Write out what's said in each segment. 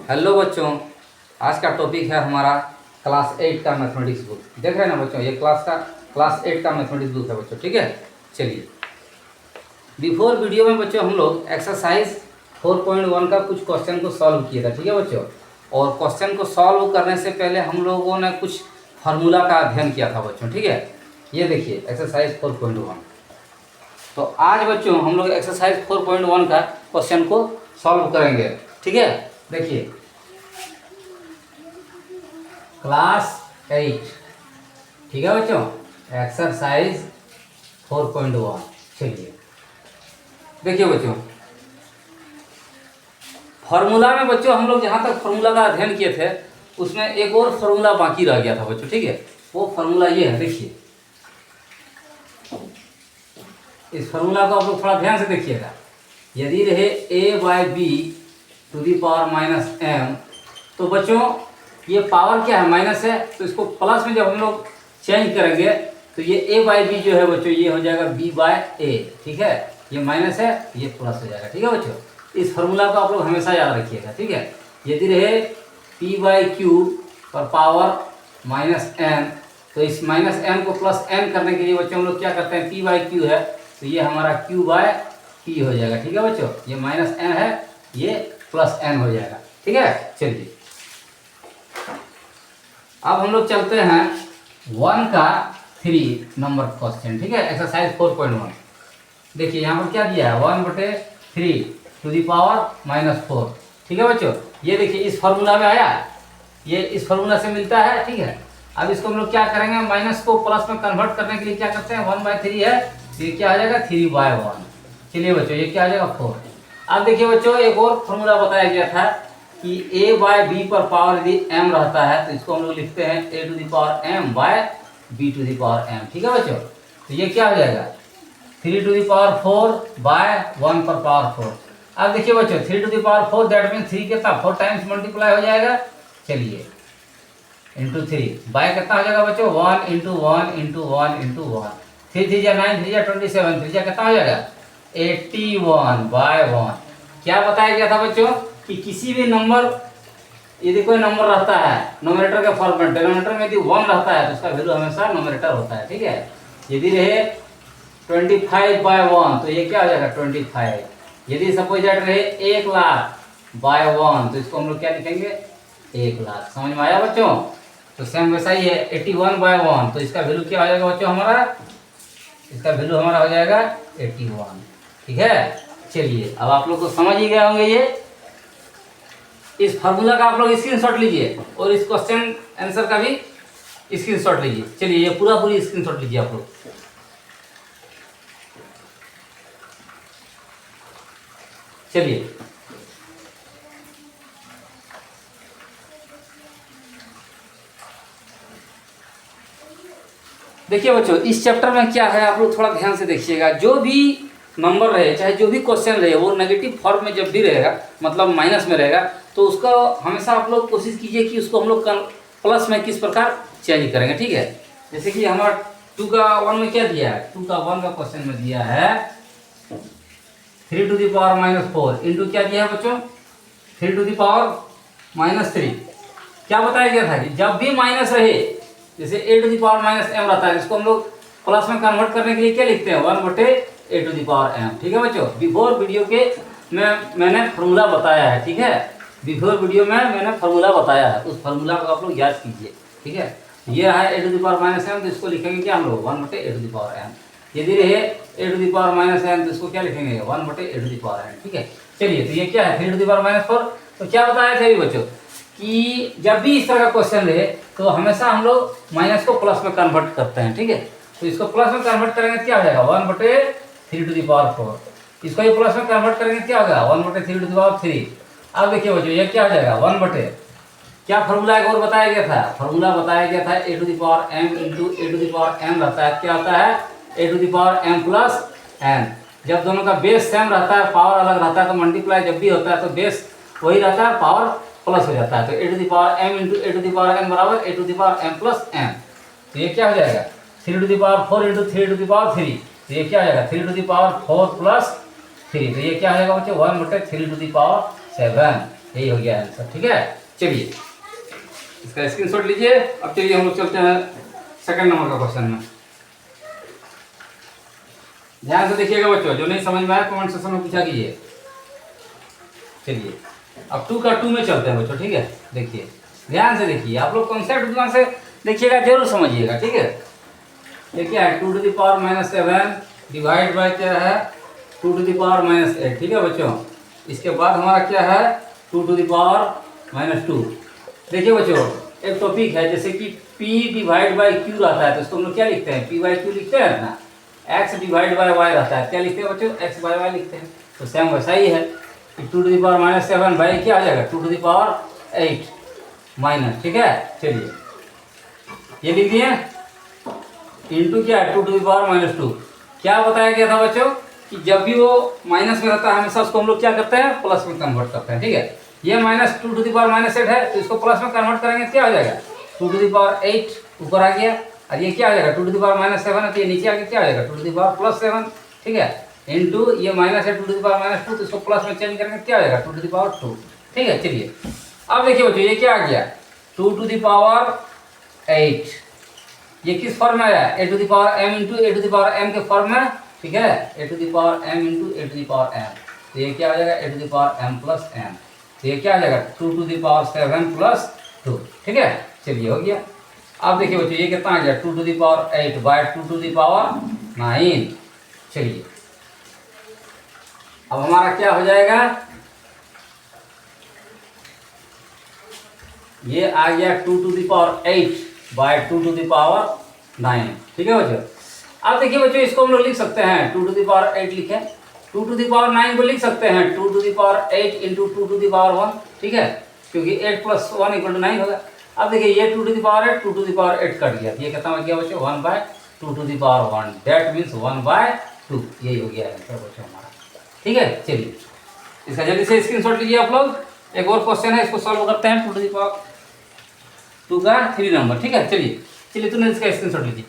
Hello बच्चों, आज का टॉपिक है हमारा क्लास 8 का मैथमेटिक्स बुक। देख रहे हैं ना बच्चों, ये क्लास 8 का मैथमेटिक्स बुक है बच्चों। ठीक है, चलिए बिफोर वीडियो में बच्चों हम लोग एक्सरसाइज 4.1 का कुछ क्वेश्चन को सॉल्व किया था। ठीक है बच्चों, और क्वेश्चन को सॉल्व करने से पहले हम लोगों ने कुछ फार्मूला का अध्ययन किया था बच्चों। ठीक है, ये देखिए एक्सरसाइज 4.1। तो आज बच्चों हम लोग एक्सरसाइज 4.1 का क्वेश्चन को सॉल्व करेंगे। ठीक है, देखिए क्लास 8, ठीक है बच्चों, एक्सरसाइज 4.1। चलिए देखिए बच्चों, फॉर्मूला में बच्चों हम लोग जहाँ तक फॉर्मूला का अध्ययन किए थे उसमें एक और फॉर्मूला बाकी रह गया था बच्चों। ठीक है, वो फॉर्मूला ये है, देखिए इस फॉर्मूला को आप लोग थोड़ा ध्यान से देखिएगा। यदि रहे a/b⁻m, तो बच्चों ये पावर क्या है, माइनस है, तो इसको प्लस में जब हम लोग चेंज करेंगे तो ये a/b जो है बच्चों ये हो जाएगा b/a। ठीक है, ये माइनस है, ये प्लस हो जाएगा। ठीक है बच्चों, इस फॉर्मूला को आप लोग हमेशा याद रखिएगा। ठीक है, यदि रहे p/q पर पावर -n, तो इस -n को +n करने के लिए बच्चों हम लोग क्या करते हैं, p/q है तो ये हमारा q/p हो जाएगा। ठीक है बच्चों, ये -n है, ये +n हो जाएगा। ठीक है, चलिए अब हम लोग चलते हैं 1 का 3 नंबर क्वेश्चन। ठीक है, एक्सरसाइज 4.1। देखिए यहाँ पर क्या दिया है, 1/3 टू दी पावर -4। ठीक है बच्चों, ये देखिए इस फॉर्मूला में आया, ये इस फॉर्मूला से मिलता है। ठीक है, अब इसको हम लोग क्या करेंगे, माइनस को प्लस में कन्वर्ट करने के लिए क्या करते हैं, 1/3 है तो ये क्या आ जाएगा 3/1। चलिए बच्चों ये क्या आ जाएगा 4। अब देखिए बच्चों एक और फॉर्मूला बताया गया था कि a/b पर पावर यदि m रहता है तो इसको हम लोग लिखते हैं a⁴m/b⁴m। ठीक है बच्चों, तो ये क्या हो जाएगा 3⁴1/1 पर पावर 4। अब देखिए बच्चों 3⁴ दैट मीन 3 कितना 4 टाइम्स मल्टीप्लाई हो जाएगा। चलिए इंटू 3 बाय कितना हो जाएगा बच्चों 1 × 1 × 1 × 1। 3 3 जा 9, 3 जा 27, 3 जा कितना हो जाएगा 81/1। क्या बताया गया था बच्चों कि किसी भी नंबर, यदि कोई नंबर रहता है नोमिनेटर के फॉर्म में, डिनोमिनेटर में यदि 1 रहता है तो उसका वैल्यू हमेशा नोमिनेटर होता है। ठीक है, यदि रहे 25/1 तो ये क्या हो जाएगा 25। यदि सपोज दैट रहे 1,00,000/1 तो इसको हम लोग क्या लिखेंगे 1,00,000। समझ में आया बच्चों, तो सेम वैसा ही है 81/1 तो इसका वैल्यू क्या हो जाएगा बच्चों हमारा, इसका वैल्यू हमारा हो जाएगा 81। ठीक है, चलिए अब आप लोग को समझ ही गए होंगे। ये इस फार्मूला का आप लोग स्क्रीनशॉट लीजिए और इस क्वेश्चन आंसर का भी स्क्रीनशॉट लीजिए। चलिए ये पूरी स्क्रीनशॉट लीजिए आप लोग। चलिए देखिए बच्चों इस चैप्टर में क्या है आप लोग थोड़ा ध्यान से देखिएगा। जो भी नंबर रहे, चाहे जो भी क्वेश्चन रहे, वो नेगेटिव फॉर्म में जब भी रहेगा, मतलब माइनस में रहेगा, तो उसका हमेशा आप लोग कोशिश कीजिए कि उसको हम लोग प्लस में किस प्रकार चेंज करेंगे। ठीक है, जैसे कि हमारा 2 का 1 में क्या दिया है, 2 का 1 का क्वेश्चन में दिया है 3⁴ इंटू क्या दिया है बच्चों 3⁻³ क्या बताया गया था कि जब भी माइनस रहे, जैसे a⁻m रहता है, इसको हम लोग प्लस में कन्वर्ट करने के लिए क्या लिखते हैं 1/a⁴m। ठीक है बच्चों, बिफोर वीडियो के मैंने फॉर्मूला बताया है। ठीक है, बिफोर वीडियो में मैंने फॉर्मूला बताया है, उस फॉर्मूला को आप लोग याद कीजिए। ठीक है, ये है a⁻m तो इसको लिखेंगे क्या हम लोग 1/a⁴m। यदि रहे a⁻m तो इसको क्या लिखेंगे 1/a⁴m। ठीक है, चलिए तो ये क्या है 3⁻⁴। तो क्या बताया था बच्चों कि जब भी इस तरह का क्वेश्चन रहे तो हमेशा हम लोग माइनस को प्लस में कन्वर्ट करते हैं। ठीक है, तो इसको प्लस में कन्वर्ट करेंगे क्या हो जाएगा 1/3⁴। इसको ये प्लस में कन्वर्ट करेंगे क्या होगा 1/3⁴। अब देखिए बच्चों ये क्या हो जाएगा 1/, क्या फॉर्मूला एक और बताया गया था, फॉर्मूला बताया गया था a⁴m × a⁴m रहता है, क्या होता है a⁴m + n। जब दोनों का बेस सेम रहता है, पावर अलग रहता है, तो मल्टीप्लाई जब भी होता है तो बेस वही रहता है, पावर प्लस हो जाता है। तो a⁴m × a⁴m बराबर a⁴m + n। तो ये क्या हो जाएगा 3⁴ × 3⁴, तो ये क्या हो जाएगा 3⁴ + 3। तो ये क्या हो जाएगा बच्चों 1/3⁴ 7। यही हो गया आंसर। ठीक है, चलिए इसका स्क्रीनशॉट लीजिए। अब चलिए हम लोग चलते हैं सेकंड नंबर का क्वेश्चन में। ध्यान से देखिएगा बच्चों, जो नहीं समझ में आया कमेंट सेक्शन में पूछा कीजिए। चलिए अब 2 का 2 में चलते हैं बच्चों। ठीक है, देखिए ध्यान से देखिए, आप लोग कॉन्सेप्ट ध्यान से देखिएगा, जरूर समझिएगा। ठीक है, ये क्या है 2 to the power -7 divide by क्या है 2 टू द पावर -8। ठीक है बच्चों, इसके बाद हमारा क्या है 2 टू द पावर -2। देखिए बच्चों, एक टॉपिक है जैसे कि p डिवाइड बाय q रहता है, तो इसको हम लोग क्या लिखते हैं p बाई क्यू लिखते हैं ना। x डिवाइड बाय y रहता है, क्या लिखते हैं बच्चों x बाय y लिखते हैं। तो सेम वैसा ही है कि 2 टू द पावर -7 बाई क्या आ जाएगा 2 टू द पावर 8 माइनस। ठीक है, चलिए ये लिख दिए इंटू क्या है 2 टू द पावर -2। क्या बताया गया था बच्चों कि जब भी वो माइनस में रहता है हमेशा उसको हम लोग क्या करते हैं प्लस में कन्वर्ट करते हैं। ठीक है, ये -2 टू द पावर -8 है, तो इसको प्लस में कन्वर्ट करेंगे क्या हो जाएगा 2 टू द पावर 8 ऊपर आ गया, और ये क्या आ जाएगा 2 टू द पावर -7 है, तो ये नीचे आके क्या आ जाएगा 2 टू द पावर +7। ठीक है, इंटू ये माइनस है 2 टू द पावर -2, तो इसको प्लस में चेंज करेंगे क्या आ जाएगा 2 टू द पावर 2। ठीक है, चलिए अब देखिए बच्चों ये क्या आ गया 2 टू द पावर 8, ये किस फॉर्म में आया a to the power m into a to the power m के फॉर्म में। ठीक है, a to the power m into a to the power m, तो ये क्या आ जाएगा a to the power m plus m, तो ये क्या आ जाएगा 2 टू द पावर 7 प्लस 2। ठीक है, चलिए हो गया। अब देखिए बच्चों ये कितना आ गया 2 to the power 8 by 2 to the power 9। चलिए अब हमारा क्या हो जाएगा, ये आ गया 2 to the power 8 by 2 to the power 9। ठीक है बच्चों, अब देखिए बच्चों इसको हम लोग लिख सकते हैं 2 टू द पावर 8 लिखें, 2 टू द पावर 9 को लिख सकते हैं 2 to the power 8 into 2 to the power 1। ठीक है, क्योंकि 8 प्लस 1 इक्वल टू 9 होगा। अब देखिए ये 2 to the power 8 2 to the power 8 cut गया, ये कितना हो गया बच्चों 1 by 2 to the power 1, that means 1 by 2। यही हो गया आंसर बच्चों हमारा। ठीक है, चलिए इसका जल्दी से स्क्रीनशॉट लीजिए आप लोग। एक और क्वेश्चन है, इसको सॉल्व करते हैं 2 टू द पावर 2 का 3 नंबर। ठीक है, चलिए तुमने इसका स्क्रीनशॉट लीजिए।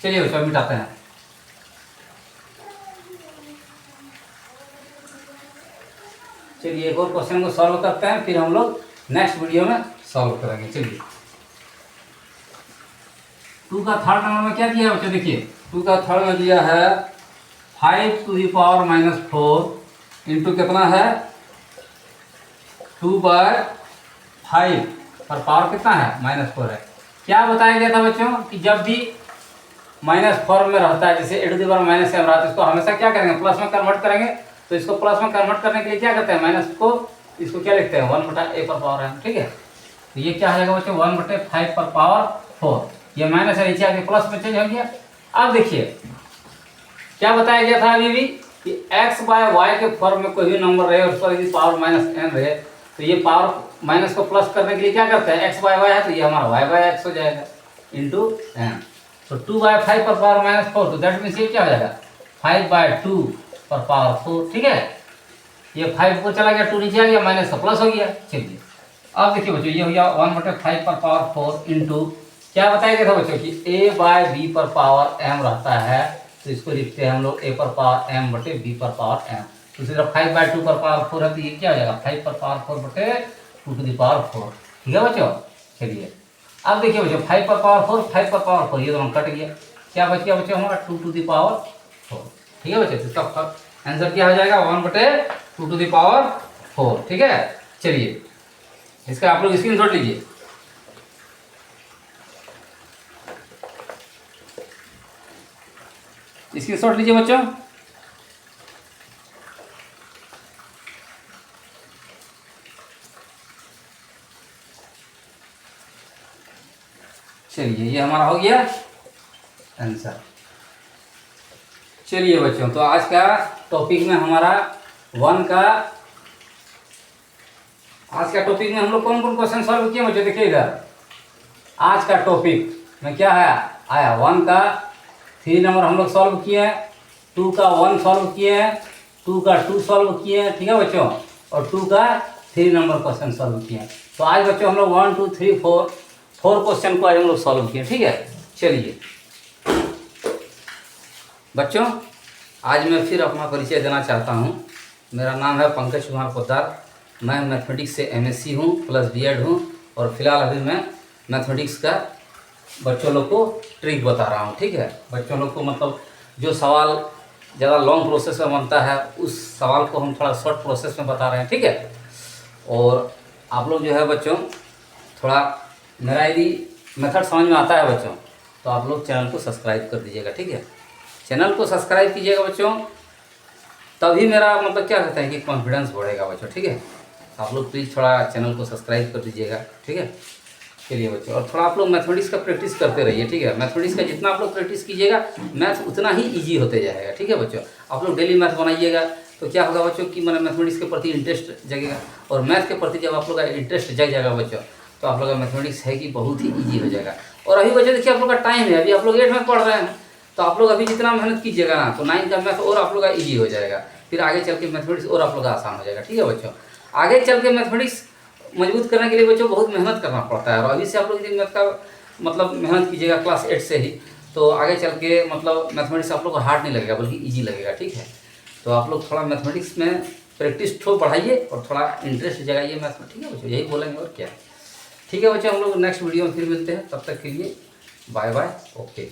चलिए बच्चों मिटाते हैं। चलिए एक और क्वेश्चन को सॉल्व करते हैं, फिर हम लोग नेक्स्ट वीडियो में सॉल्व करेंगे। चलिए 2 का थर्ड नंबर में क्या दिया है बच्चों, देखिए 2 का थर्ड में दिया है 5 टू द पावर -4 इंटू कितना है 2 बाय 5 पर पावर कितना है -4 है। क्या बताया गया था बच्चों कि जब भी माइनस फॉर्म में रहता है, जैसे a to the power -m रहा है, तो इसको हमेशा क्या करेंगे प्लस में कन्वर्ट करेंगे। तो इसको प्लस में कन्वर्ट करने के लिए क्या करते हैं माइनस को, इसको क्या लिखते हैं 1/a पर पावर m। ठीक है, तो ये क्या हो जाएगा बच्चों 1/5 पर पावर 4, ये माइनस है नीचे आके प्लस में चेंज हो गया। अब देखिए क्या बताया गया था अभी भी कि x बाय y के फॉर्म में कोई भी नंबर रहे और उसका यदि पावर -n रहे, तो ये पावर माइनस को प्लस करने के लिए क्या करते हैं x बाय y है, तो ये हमारा y बाय x हो जाएगा इंटू n। तो 2 बाय 5 पर पावर -4, तो दैट मीन्स ये क्या हो जाएगा 5 बाय 2 पर पावर 4। ठीक है, ये 5 को चला गया 2 नीचे आ गया माइनस का प्लस हो गया। चलिए अब देखिए बच्चों ये हो गया 1/5 पर पावर 4 इंटू क्या बताया गया था बच्चों कि a बाय b पर पावर m रहता है, तो इसको लिखते हैं हम लोग a पर पावर m बटे b पर पावर m। तो सिर्फ 5 बाय 2 पर पावर 4 है, तो ये क्या हो जाएगा 5 पर पावर 4 बटे 2 टू द पावर 4। ठीक है बच्चों, चलिए अब देखिए बच्चों 5 पर पावर 4 5 पर पावर 4 ये दोनों कट गया, क्या बच गया बच्चों हमारा 2 टू द पावर 4। ठीक है बच्चों, इसका आंसर क्या हो जाएगा 1/2 टू द पावर 4। ठीक है, चलिए इसका आप लोग स्क्रीनशॉट लीजिए। स्क्रीनशॉट लीजिए बच्चों। चलिए ये हमारा हो गया आंसर। चलिए बच्चों, तो आज का टॉपिक में हमारा आज का टॉपिक में हम लोग कौन कौन क्वेश्चन सॉल्व किए बच्चों, देखिए इधर आज का टॉपिक में क्या है आया 1 का 3 नंबर हम लोग सॉल्व किए हैं, 2 का 1 सॉल्व किए हैं, 2 का 2 सॉल्व किए हैं। ठीक है बच्चों, और 2 का 3 नंबर क्वेश्चन सॉल्व किए हैं। तो आज बच्चों हम लोग 1 2 3 4 क्वेश्चन को आज हम लोग सॉल्व किए। ठीक है, चलिए बच्चों आज मैं फिर अपना परिचय देना चाहता हूँ। मेरा नाम है पंकज कुमार पोद्दार। मैं मैथमेटिक्स से एमएससी हूँ प्लस बीएड हूँ और फिलहाल अभी मैं मैथमेटिक्स का बच्चों लोग को ट्रिक बता रहा हूँ। ठीक है, बच्चों लोग को मतलब जो सवाल ज़्यादा लॉन्ग प्रोसेस में बनता है उस सवाल को हम थोड़ा शॉर्ट प्रोसेस में बता रहे हैं। ठीक है, और आप लोग जो है बच्चों थोड़ा मेरा यदि मेथड समझ में आता है बच्चों तो आप लोग चैनल को सब्सक्राइब कर दीजिएगा। ठीक है, चैनल को सब्सक्राइब कीजिएगा बच्चों, तभी मेरा मतलब क्या कहते हैं कि कॉन्फिडेंस बढ़ेगा बच्चों। ठीक है, आप लोग प्लीज़ थोड़ा चैनल को सब्सक्राइब कर दीजिएगा। ठीक है, चलिए बच्चों, और थोड़ा आप लोग मैथमेटिक्स का प्रैक्टिस करते रहिए। ठीक है, मैथमेटिक्स का जितना आप लोग प्रैक्टिस कीजिएगा मैथ उतना ही ईजी होते जाएगा। ठीक है बच्चों, आप लोग डेली मैथ बनाइएगा तो क्या होगा बच्चों कि मैंने मैथमेटिक्स के प्रति इंटरेस्ट जगेगा, और मैथ के प्रति जब आप लोग का इंटरेस्ट जग जाएगा बच्चों तो आप लोग का मैथमेटिक्स है कि बहुत ही ईजी हो जाएगा। और अभी बच्चों देखिए आप लोग का टाइम है, अभी आप लोग 8 में पढ़ रहे हैं तो आप लोग अभी जितना मेहनत कीजिएगा ना तो 9 का मैथ और आप लोग का ईजी हो जाएगा, फिर आगे चल के मैथमेटिक्स और आप लोग का आसान हो जाएगा। ठीक है बच्चों, आगे चल के मैथमेटिक्स मजबूत करने के लिए बच्चों बहुत मेहनत करना पड़ता है, और अभी से आप लोग यदि मैथ का मतलब मेहनत कीजिएगा क्लास 8 से ही तो आगे चल के मतलब मैथमेटिक्स आप लोग को हार्ड नहीं लगेगा बल्कि ईजी लगेगा। ठीक है, तो आप लोग थोड़ा मैथमेटिक्स में प्रैक्टिस ठो बढ़ाइए और थोड़ा इंटरेस्ट जगाइए मैथ में। ठीक है बच्चों, यही बोलेंगे और क्या। ठीक है बच्चों, हम लोग नेक्स्ट वीडियो में फिर मिलते हैं, तब तक के लिए बाय बाय, ओके।